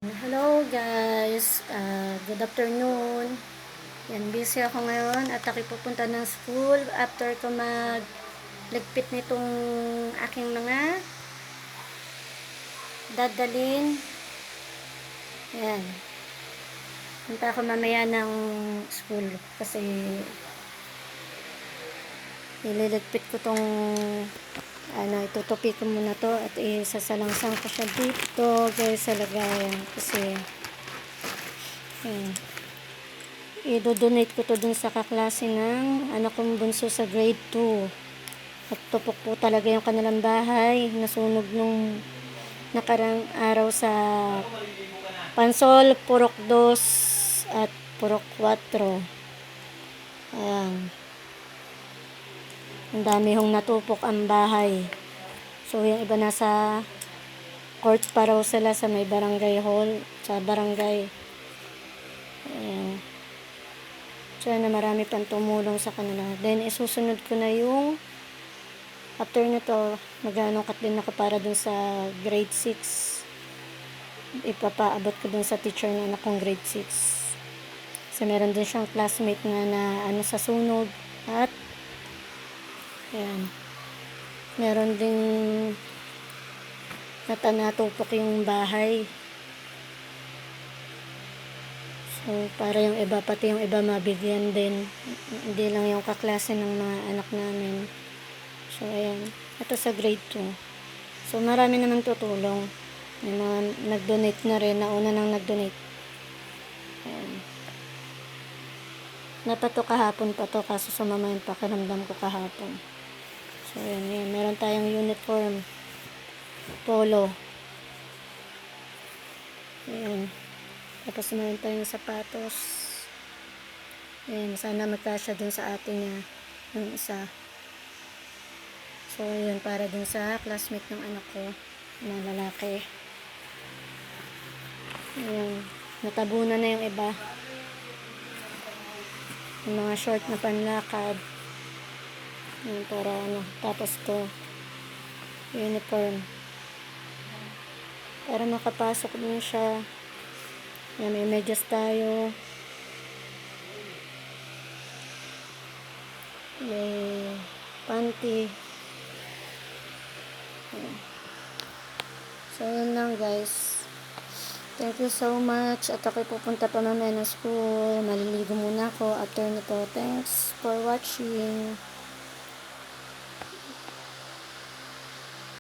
Hello guys, good afternoon. Yan, busy ako ngayon at ako'y pupunta ng school after ko magligpit nitong aking mga dadalin. Yan, punta ako mamaya ng school kasi ililigpit ko tong itutupi ko muna to at isasalangsang ko siya dito guys sa lagayan kasi yan. I-donate ko to dun sa kaklase ng anak kong bunso sa grade 2. At tupok po talaga yung kanilang bahay. Nasunog nung nakarang araw sa Pansol, Purok 2 at Purok 4. Ayan. Ang dami hong natupok ang bahay. So yung iba nasa court pa raw sila sa may barangay hall, sa barangay. Ayan. Sana marami pang tumulong sa kanila. Then, isusunod ko na yung after nito, mag-kat din ako para dun sa grade 6. Ipapaabot ko dun sa teacher ng anak kong grade 6. Kasi meron din siyang classmate na sa sunog. At, ayan. Meron din natupok yung bahay. So, para yung iba, pati yung iba mabigyan din. Hindi lang yung kaklase ng mga anak namin. So, ayan. Ito sa grade 2. So, marami naman tutulong. May mga nag-donate na rin. Nauna nang nag-donate. Ayan. Napato kahapon pa to. Kaso sumama yung pakiramdam ko kahapon. So, ayan. Ayan. Meron tayong uniform. Polo. Ayan. Tapos meron tayong sapatos. Ayan, sana magkasya dun sa atin niya. Yung isa. So, yun, para dun sa classmate ng anak ko na lalaki. Ayan. Natabunan na yung iba. Yung mga short na panlakad. Ayan, para tapos to. Uniform. Para makapasok din siya. Ayan, may medyas tayo. May panty. Ayan. So, yun lang guys. Thank you so much. At ako'y pupunta pa mamaya ng school. Maliligo muna ako after nito. Thanks for watching.